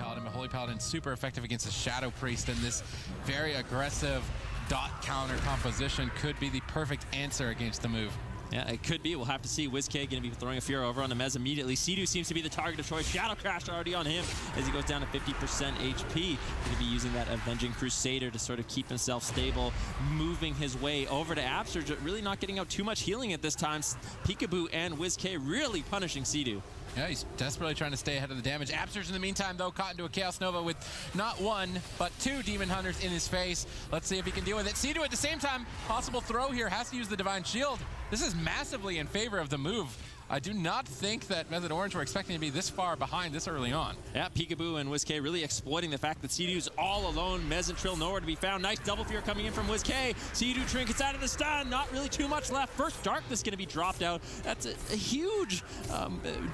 Paladin, but Holy Paladin super effective against the Shadow Priest, and this very aggressive dot counter composition could be the perfect answer against the move. Yeah, it could be. We'll have to see. WizK going to be throwing a Fear over on the Mez immediately. Sea-Doo seems to be the target of choice. Shadow Crash already on him as he goes down to 50% HP. Going to be using that Avenging Crusader to sort of keep himself stable, moving his way over to Absurge, but really not getting out too much healing at this time. Peekaboo and WizK really punishing Sea-Doo. Yeah, he's desperately trying to stay ahead of the damage. Absurge in the meantime, though, caught into a Chaos Nova with not one, but two Demon Hunters in his face. Let's see if he can deal with it. Sea-Doo at the same time, possible throw here, has to use the Divine Shield. This is massively in favor of the move. I do not think that Method Orange were expecting to be this far behind this early on. Yeah, Peekaboo and WizK really exploiting the fact that Sea-Doo's all alone. Mez and Trill nowhere to be found. Nice double fear coming in from WizK. Sea-Doo trinkets out of the stun. Not really too much left. First Darkness going to be dropped out. That's a huge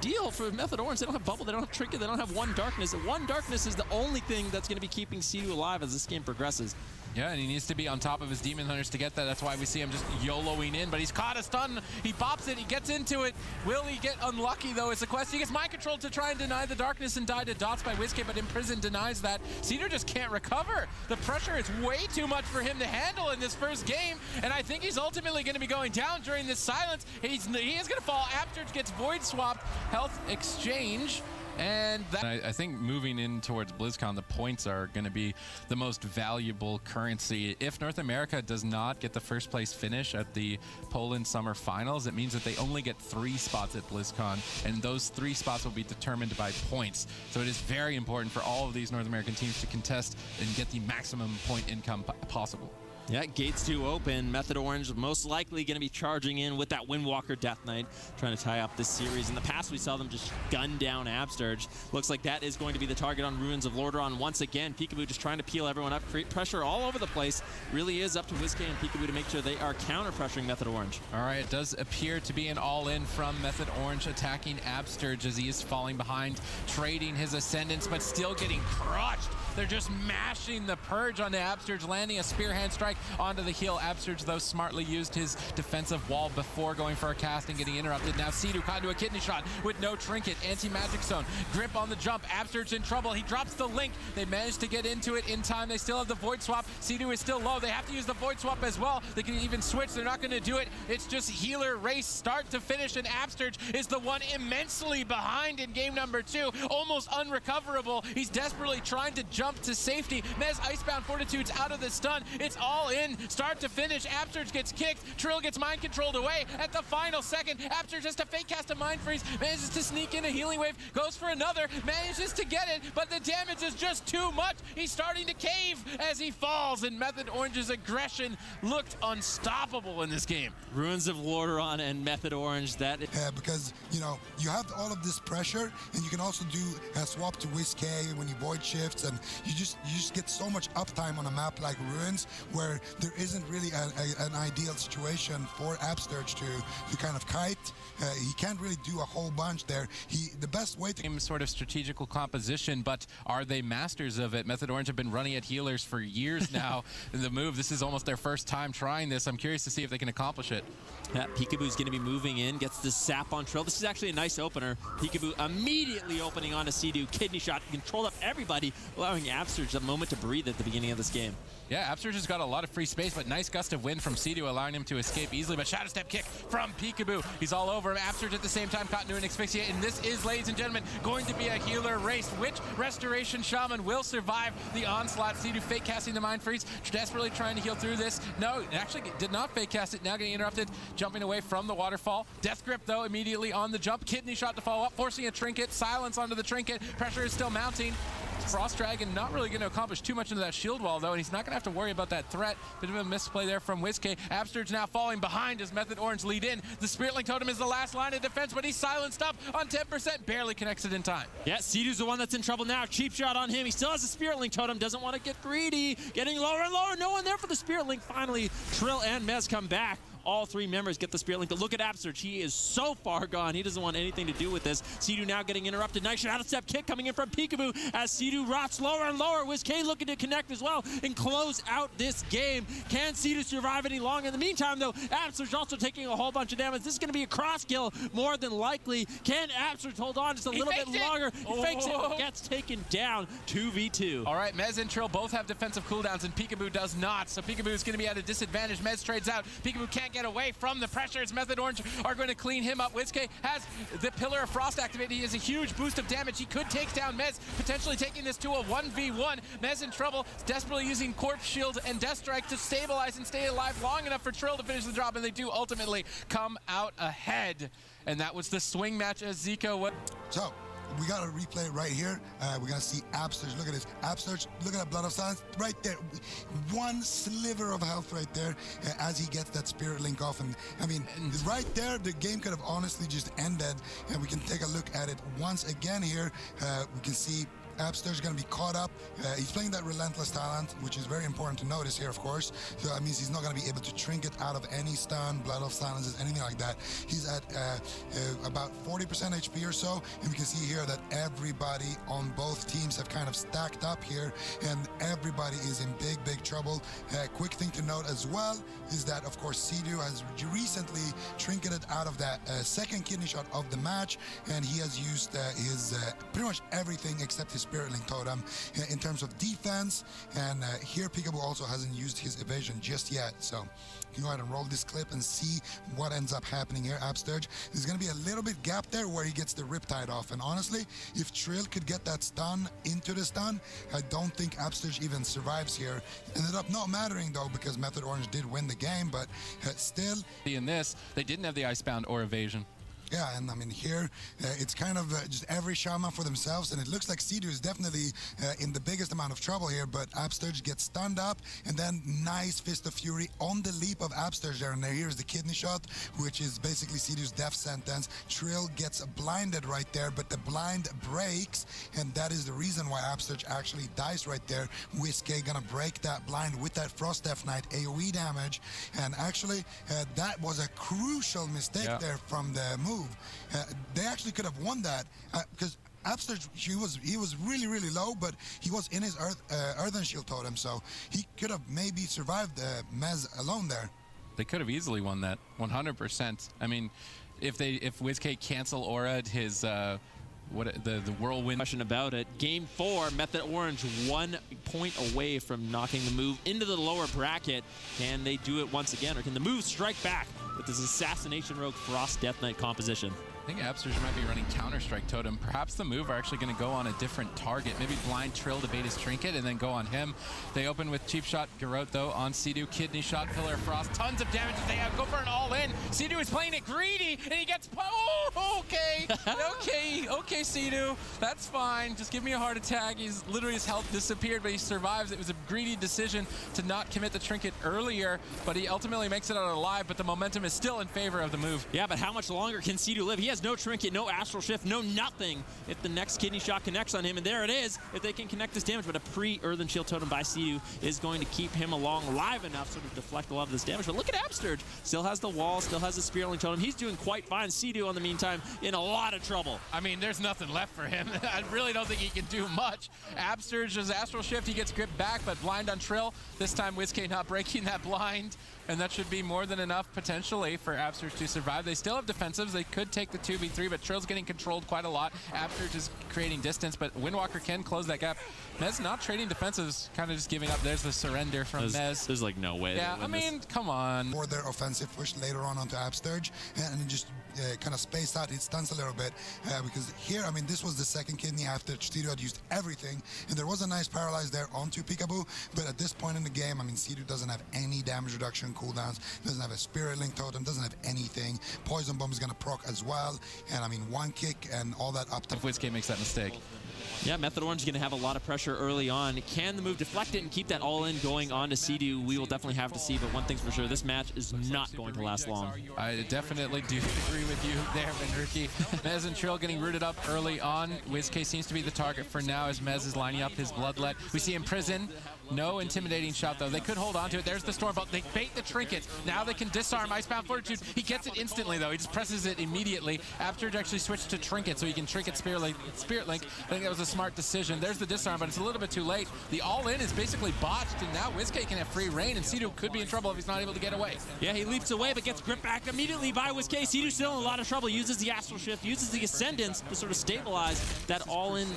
deal for Method Orange. They don't have Bubble. They don't have Trinket. They don't have One Darkness. One Darkness is the only thing that's going to be keeping Sea-Doo alive as this game progresses. Yeah, and he needs to be on top of his Demon Hunters to get that. That's why we see him just YOLOing in, but he's caught a stun. He bops it, he gets into it. Will he get unlucky, though, is the question. He gets mind controlled to try and deny the darkness and die to dots by WizK, but Imprison denies that. Cedar just can't recover. The pressure is way too much for him to handle in this first game, and I think he's ultimately going to be going down during this silence. He is going to fall. Absurge gets Void Swapped, Health Exchange. And that I think moving in towards BlizzCon, the points are going to be the most valuable currency. If North America does not get the first place finish at the Poland Summer Finals, it means that they only get 3 spots at BlizzCon, and those 3 spots will be determined by points. So it is very important for all of these North American teams to contest and get the maximum point income possible. Yeah, gates do open. Method Orange most likely going to be charging in with that Windwalker Death Knight, trying to tie up this series. In the past, we saw them just gun down Absurge. Looks like that is going to be the target on Ruins of Lordaeron once again. Peekaboo just trying to peel everyone up, create pressure all over the place. Really is up to WizK and Peekaboo to make sure they are counter-pressuring Method Orange. All right, it does appear to be an all-in from Method Orange attacking Absurge as he is falling behind, trading his Ascendance, but still getting crushed. They're just mashing the Purge onto Absurge, landing a Spear Hand Strike onto the heel. Absurge, though, smartly used his defensive wall before going for a cast and getting interrupted. Now Sea-Doo caught into a Kidney Shot with no Trinket. Anti-Magic Zone. Grip on the jump. Absurge in trouble. He drops the Link. They managed to get into it in time. They still have the Void Swap. Sea-Doo is still low. They have to use the Void Swap as well. They can even switch. They're not going to do it. It's just healer race start to finish, and Absurge is the one immensely behind in game number 2. Almost unrecoverable. He's desperately trying to jump to safety. Mez Icebound Fortitude's out of the stun. It's all in. Start to finish. Absurge gets kicked. Trill gets mind controlled away at the final second. Absurge has to fake cast a Mind Freeze. Manages to sneak in a Healing Wave. Goes for another. Manages to get it, but the damage is just too much. He's starting to cave as he falls, and Method Orange's aggression looked unstoppable in this game. Ruins of Lordaeron and Method Orange. That is because, you know, you have all of this pressure, and you can also do a swap to WizK when you void shifts, and you just get so much uptime on a map like Ruins, where there isn't really an ideal situation for Absurge to kind of kite. He can't really do a whole bunch there. The best way to... Same sort of strategical composition, but are they masters of it? Method Orange have been running at healers for years now. In the move, this is almost their first time trying this. I'm curious to see if they can accomplish it. Yeah, Peekaboo's going to be moving in, gets the sap on Trill. This is actually a nice opener. Peekaboo immediately opening onto Sea-Doo. Kidney Shot, controlled up everybody, allowing Absurge a moment to breathe at the beginning of this game. Yeah, Absurge has got a lot of free space, but nice gust of wind from Sea-Doo, allowing him to escape easily. But Shadow Step kick from Peekaboo. He's all over him. Absurge at the same time caught into an Asphyxiate, and this is, ladies and gentlemen, going to be a healer race. Which Restoration Shaman will survive the onslaught? Sea-Doo fake casting the Mind Freeze, desperately trying to heal through this. No, it actually did not fake cast it. Now getting interrupted, jumping away from the waterfall. Death Grip, though, immediately on the jump. Kidney Shot to follow up, forcing a Trinket. Silence onto the Trinket. Pressure is still mounting. Frost Dragon not really going to accomplish too much into that shield wall, though, and he's not going to have to worry about that threat. Bit of a misplay there from WizK. Absurge now falling behind as Method Orange lead in. The Spirit Link Totem is the last line of defense, but he's silenced up on 10%. Barely connects it in time. Yeah, Sea-Doo's the one that's in trouble now. Cheap shot on him. He still has a Spirit Link Totem. Doesn't want to get greedy. Getting lower and lower. No one there for the Spirit Link. Finally, Trill and Mez come back. all three members get the Spirit Link. But look at Absurge. He is so far gone. He doesn't want anything to do with this. Sea-Doo now getting interrupted. Nice shot, out-of-step kick coming in from Peekaboo as Sea-Doo rots lower and lower. WizK looking to connect as well and close out this game. Can Sea-Doo survive any longer? In the meantime, though, Absurge also taking a whole bunch of damage. This is going to be a cross kill more than likely. Can Absurge hold on just a little bit longer? He fakes it, gets taken down. 2v2. All right, Mez and Trill both have defensive cooldowns, and Peekaboo does not. So Peekaboo is going to be at a disadvantage. Mez trades out. Peekaboo can't get away from the pressures. Method Orange are going to clean him up. WizK has the Pillar of Frost activated. He has a huge boost of damage. He could take down Mez, potentially taking this to a 1v1. Mez in trouble, desperately using Corpse Shield and Death Strike to stabilize and stay alive long enough for Trill to finish the drop, and they do ultimately come out ahead. And that was the swing match as Zico. So, we got to replay it right here. We're going to see Absurge. Look at this. Absurge, look at that Blood of Silence right there. One sliver of health right there as he gets that Spirit Link off. And I mean, right there, the game could have honestly just ended. And we can take a look at it once again here. We can see Absurge is going to be caught up. He's playing that Relentless talent, which is very important to notice here, of course. So that means he's not going to be able to trinket out of any stun, Blood of Silences, anything like that. He's at about 40% HP or so. And we can see here that everybody on both teams have kind of stacked up here. And everybody is in big, big trouble. Quick thing to note as well is that, of course, Sea-Doo has recently trinketed out of that second kidney shot of the match. And he has used his pretty much everything except his Spirit Link totem in terms of defense, and here Peekaboo also hasn't used his evasion just yet. So you can go ahead and roll this clip and see what ends up happening here. Absurge, there's going to be a little bit gap there where he gets the Riptide off, and honestly, if Trill could get that stun into the stun, I don't think Absurge even survives here. Ended up not mattering though, because Method Orange did win the game, but still. In this, they didn't have the Icebound or evasion. Yeah, and I mean here, it's kind of just every shaman for themselves, and it looks like Sea-Doo is definitely in the biggest amount of trouble here, but Absurge gets stunned up, and then nice Fist of Fury on the leap of Absurge there, and here's the kidney shot, which is basically Sea-Doo's death sentence. Trill gets blinded right there, but the blind breaks, and that is the reason why Absurge actually dies right there. WizK gonna break that blind with that Frost Death Knight AoE damage, and actually that was a crucial mistake there from the move. They actually could have won that because Absurge, he was really, really low, but he was in his Earthen Shield totem, so he could have maybe survived Mez alone there. They could have easily won that, 100%. I mean, if WizK cancel Aura'd his the whirlwind. Question about it. Game 4, Method Orange 1 point away from knocking the move into the lower bracket. Can they do it once again, or can the move strike back with this Assassination Rogue Frost Death Knight composition? I think Absurge might be running Counter-Strike Totem. Perhaps the move are actually going to go on a different target. Maybe blind Trill to bait his trinket and then go on him. They open with Cheap Shot Garrote though on Sea-Doo. Kidney Shot, Pillar of Frost. Tons of damage they have. Go for an all-in. Sea-Doo is playing it greedy and he gets... Oh, okay. Okay, Sea-Doo. That's fine. Just give me a heart attack. He's literally, his health disappeared, but he survives. It was a greedy decision to not commit the trinket earlier, but he ultimately makes it out alive, but the momentum is still in favor of the move. Yeah, but how much longer can Sea-Doo live? He has no trinket, no astral shift, no nothing if the next kidney shot connects on him, and there it is if they can connect this damage. But a pre-Earthen Shield totem by Sea-Doo is going to keep him alive enough to deflect a lot of this damage. But look at Absurge, still has the wall, still has the Spirit Link totem. He's doing quite fine. Sea-Doo, in the meantime, in a lot of trouble. I mean, there's nothing left for him. I really don't think he can do much. Absurge's astral shift, he gets gripped back, but blind on Trill. This time WizK not breaking that blind, and that should be more than enough potentially for Absurge to survive. They still have defensives. They could take the 2v3, but Trill's getting controlled quite a lot. Absurge is creating distance, but Windwalker can close that gap. Mez not trading defensives, kind of just giving up. There's the surrender from Mez. There's like no way. Yeah, I mean, come on. For their offensive push later on onto Absurge, and just kind of spaced out his stunts a little bit, because here, I mean, this was the second kidney after Sea-Doo had used everything, and there was a nice paralyze there onto Peekaboo, but at this point in the game, I mean, Sea-Doo doesn't have any damage reduction cooldowns, doesn't have a Spirit Link totem, doesn't have anything. Poison Bomb is going to proc as well, and I mean, one kick and all that up to... If WizK makes that mistake. Yeah, Method Orange is going to have a lot of pressure early on. Can the move deflect it and keep that all-in going on to Sea-Doo? We will definitely have to see, but one thing's for sure, this match is not going to last long. I definitely do agree with you there, Benruki. Mez and Trill getting rooted up early on. WizK seems to be the target for now as Mez is lining up his Bloodlet. We see Imprison. No intimidating shot, though. They could hold on to it. There's the Stormbolt. They bait the Trinket. Now they can disarm Icebound Fortitude. He gets it instantly, though. He just presses it immediately. Absterge actually switched to Trinket, so he can Trinket Spirit Link. I think that was a smart decision. There's the disarm, but it's a little bit too late. The all-in is basically botched, and now WizK can have free reign, and Sea-Doo could be in trouble if he's not able to get away. Yeah, he leaps away, but gets gripped back immediately by WizK. Sea-Doo still in a lot of trouble. Uses the Astral Shift, uses the Ascendance to sort of stabilize that all-in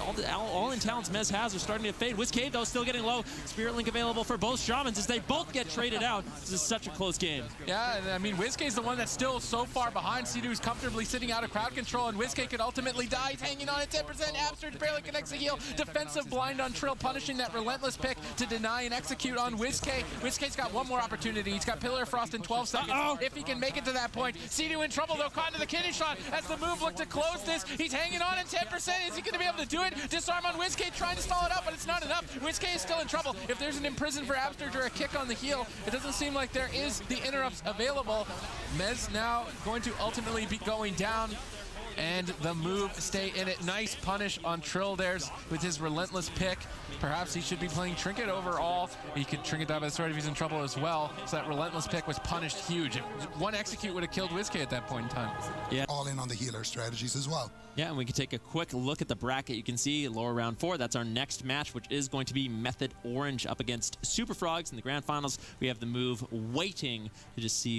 talents Mez has are starting to fade. WizK, though, still getting low. Spirit Link available for both Shamans as they both get traded out. This is such a close game. Yeah, and I mean, WizK is the one that's still so far behind. Sea-Doo's comfortably sitting out of crowd control, and WizK could ultimately die. He's hanging on at 10%. Absterge barely connects the heal. Defensive blind on Trill, punishing that relentless pick to deny and execute on WizK. WizK's got one more opportunity. He's got Pillar of Frost in 12 seconds. If he can make it to that point. Sea-Doo in trouble, though, caught into the kidney shot as the move looked to close this. He's hanging on at 10%. Is he going to be able to do it? Disarm on WizK, trying to stall it out, but it's not enough. WizK is still in trouble. If there's an Imprison for Absterge or a kick on the heel, it doesn't seem like there is the interrupts available. Mez now going to ultimately be going down, and the move stay in it. Nice punish on Trill there with his relentless pick. Perhaps he should be playing Trinket overall. He could Trinket die by the sword if he's in trouble as well. So that relentless pick was punished huge. One execute would have killed WizK at that point in time. Yeah. All in on the healer strategies as well. Yeah, and we can take a quick look at the bracket. You can see lower round 4. That's our next match, which is going to be Method Orange up against Super Frogs. In the grand finals, we have the move waiting to just see